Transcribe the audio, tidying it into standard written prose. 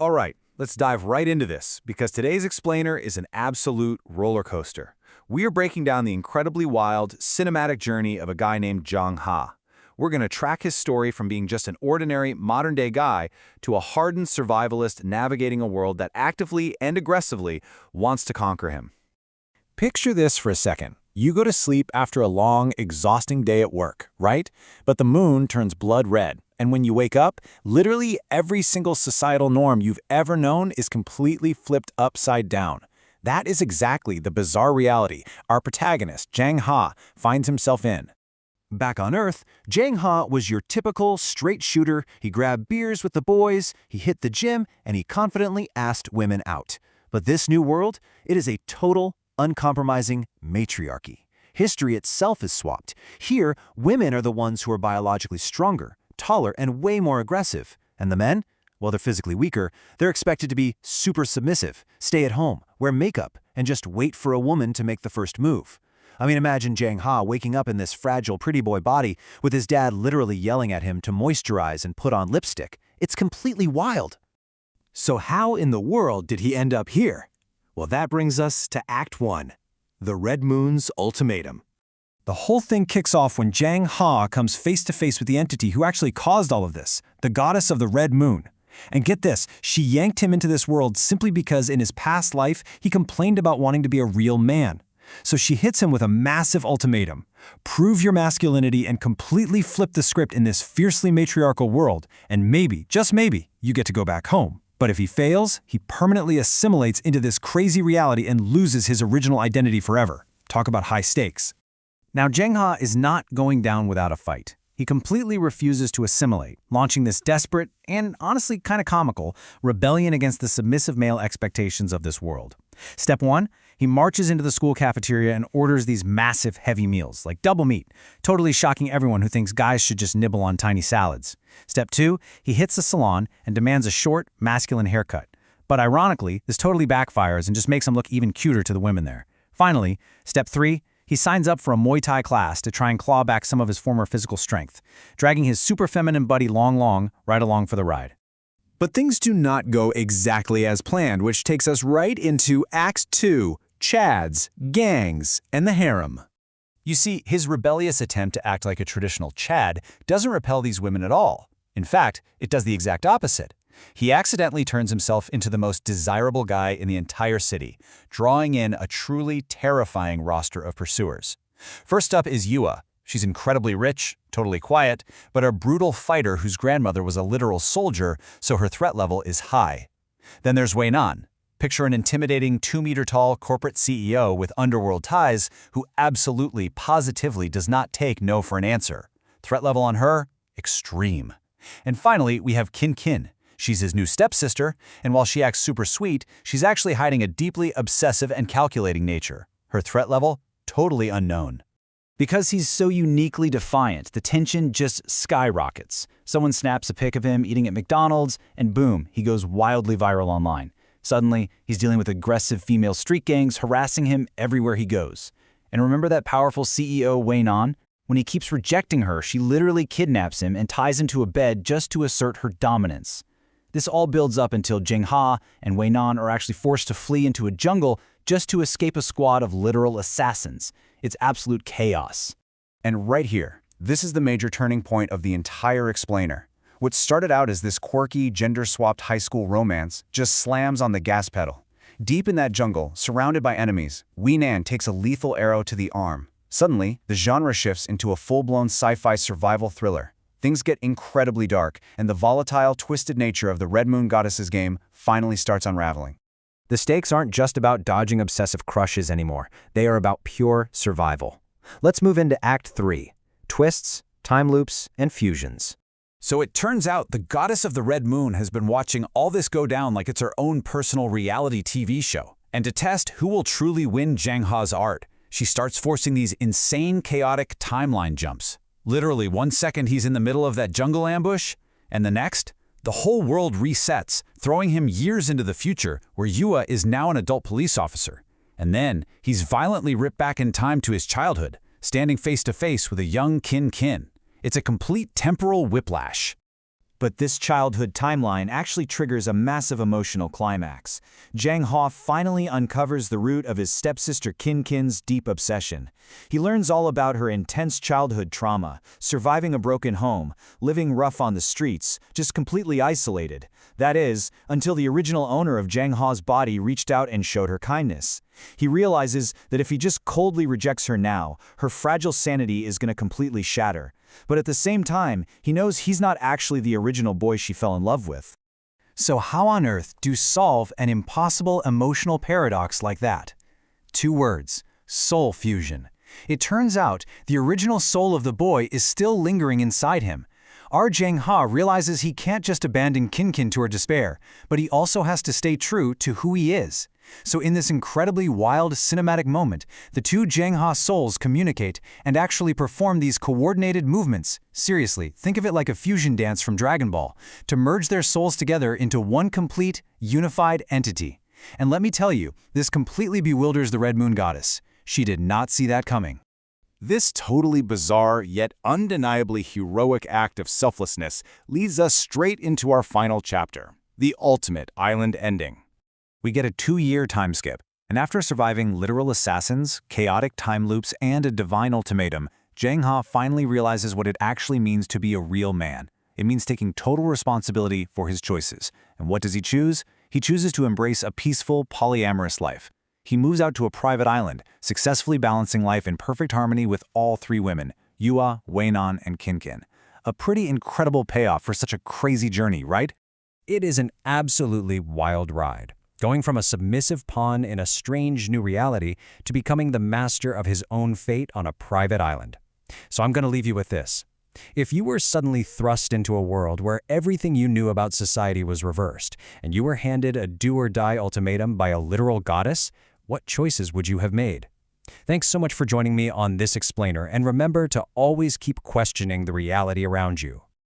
All right, let's dive right into this, because today's explainer is an absolute roller coaster. We are breaking down the incredibly wild, cinematic journey of a guy named Jang Ha. We're going to track his story from being just an ordinary, modern-day guy to a hardened survivalist navigating a world that actively and aggressively wants to conquer him. Picture this for a second. You go to sleep after a long, exhausting day at work, right? But the moon turns blood red, and when you wake up, literally every single societal norm you've ever known is completely flipped upside down. That is exactly the bizarre reality our protagonist, Jang Ha, finds himself in. Back on Earth, Jang Ha was your typical straight shooter. He grabbed beers with the boys, he hit the gym, and he confidently asked women out. But this new world, it is a total, uncompromising matriarchy. History itself is swapped. Here, women are the ones who are biologically stronger, taller, and way more aggressive. And the men? Well, they're physically weaker. They're expected to be super submissive, stay at home, wear makeup, and just wait for a woman to make the first move. I mean, imagine Jang Ha waking up in this fragile pretty boy body with his dad literally yelling at him to moisturize and put on lipstick. It's completely wild. So how in the world did he end up here? Well, that brings us to Act 1, The Red Moon's Ultimatum. The whole thing kicks off when Jang Ha comes face to face with the entity who actually caused all of this, the goddess of the Red Moon. And get this, she yanked him into this world simply because in his past life, he complained about wanting to be a real man. So she hits him with a massive ultimatum. Prove your masculinity and completely flip the script in this fiercely matriarchal world, and maybe, just maybe, you get to go back home. But if he fails, he permanently assimilates into this crazy reality and loses his original identity forever. Talk about high stakes. Now, Jang Ha is not going down without a fight. He completely refuses to assimilate, launching this desperate and honestly kind of comical rebellion against the submissive male expectations of this world. Step 1, he marches into the school cafeteria and orders these massive heavy meals, like double meat, totally shocking everyone who thinks guys should just nibble on tiny salads. Step 2, he hits the salon and demands a short, masculine haircut. But ironically, this totally backfires and just makes him look even cuter to the women there. Finally, Step 3, he signs up for a Muay Thai class to try and claw back some of his former physical strength, dragging his super feminine buddy Long right along for the ride. But things do not go exactly as planned, which takes us right into Act 2, Chads, Gangs, and the Harem. You see, his rebellious attempt to act like a traditional Chad doesn't repel these women at all. In fact, it does the exact opposite. He accidentally turns himself into the most desirable guy in the entire city, drawing in a truly terrifying roster of pursuers. First up is Yua. She's incredibly rich, totally quiet, but a brutal fighter whose grandmother was a literal soldier, so her threat level is high. Then there's Wei-nan. Picture an intimidating 2-meter-tall corporate CEO with underworld ties who absolutely, positively does not take no for an answer. Threat level on her? Extreme. And finally, we have Kin. She's his new stepsister, and while she acts super sweet, she's actually hiding a deeply obsessive and calculating nature. Her threat level? Totally unknown. Because he's so uniquely defiant, the tension just skyrockets. Someone snaps a pic of him eating at McDonald's, and boom, he goes wildly viral online. Suddenly, he's dealing with aggressive female street gangs harassing him everywhere he goes. And remember that powerful CEO Wei-nan? When he keeps rejecting her, she literally kidnaps him and ties him to a bed just to assert her dominance. This all builds up until Jang Ha and Wei-nan are actually forced to flee into a jungle just to escape a squad of literal assassins. It's absolute chaos. And right here, this is the major turning point of the entire explainer. What started out as this quirky, gender-swapped high school romance just slams on the gas pedal. Deep in that jungle, surrounded by enemies, Wei-nan takes a lethal arrow to the arm. Suddenly, the genre shifts into a full-blown sci-fi survival thriller. Things get incredibly dark, and the volatile, twisted nature of the Red Moon Goddess's game finally starts unraveling. The stakes aren't just about dodging obsessive crushes anymore. They are about pure survival. Let's move into Act 3, Twists, Time Loops, and Fusions. So it turns out the Goddess of the Red Moon has been watching all this go down like it's her own personal reality TV show. And to test who will truly win Jang Ha's art, she starts forcing these insane, chaotic timeline jumps. Literally, 1 second he's in the middle of that jungle ambush, and the next, the whole world resets, throwing him years into the future where Yua is now an adult police officer. And then, he's violently ripped back in time to his childhood, standing face to face with a young Kin. It's a complete temporal whiplash. But this childhood timeline actually triggers a massive emotional climax. Jang Ha finally uncovers the root of his stepsister Kin Kin's deep obsession. He learns all about her intense childhood trauma, surviving a broken home, living rough on the streets, just completely isolated. That is, until the original owner of Jang Ha's body reached out and showed her kindness. He realizes that if he just coldly rejects her now, her fragile sanity is going to completely shatter. But at the same time, he knows he's not actually the original boy she fell in love with. So how on earth do you solve an impossible emotional paradox like that? 2 words: soul fusion. It turns out the original soul of the boy is still lingering inside him. Our Jang Ha realizes he can't just abandon Kin Kin to her despair, but he also has to stay true to who he is. So in this incredibly wild cinematic moment, the 2 Jang Ha souls communicate and actually perform these coordinated movements. Seriously, think of it like a fusion dance from Dragon Ball, to merge their souls together into one complete, unified entity. And let me tell you, this completely bewilders the Red Moon Goddess. She did not see that coming. This totally bizarre yet undeniably heroic act of selflessness leads us straight into our final chapter, the ultimate island ending. We get a 2-year time skip, and after surviving literal assassins, chaotic time loops, and a divine ultimatum, Jang Ha finally realizes what it actually means to be a real man. It means taking total responsibility for his choices. And what does he choose? He chooses to embrace a peaceful, polyamorous life. He moves out to a private island, successfully balancing life in perfect harmony with all 3 women, Yua, Weinan, and Kin Kin. A pretty incredible payoff for such a crazy journey, right? It is an absolutely wild ride, going from a submissive pawn in a strange new reality to becoming the master of his own fate on a private island. So I'm going to leave you with this. If you were suddenly thrust into a world where everything you knew about society was reversed, and you were handed a do-or-die ultimatum by a literal goddess, what choices would you have made? Thanks so much for joining me on this explainer, and remember to always keep questioning the reality around you.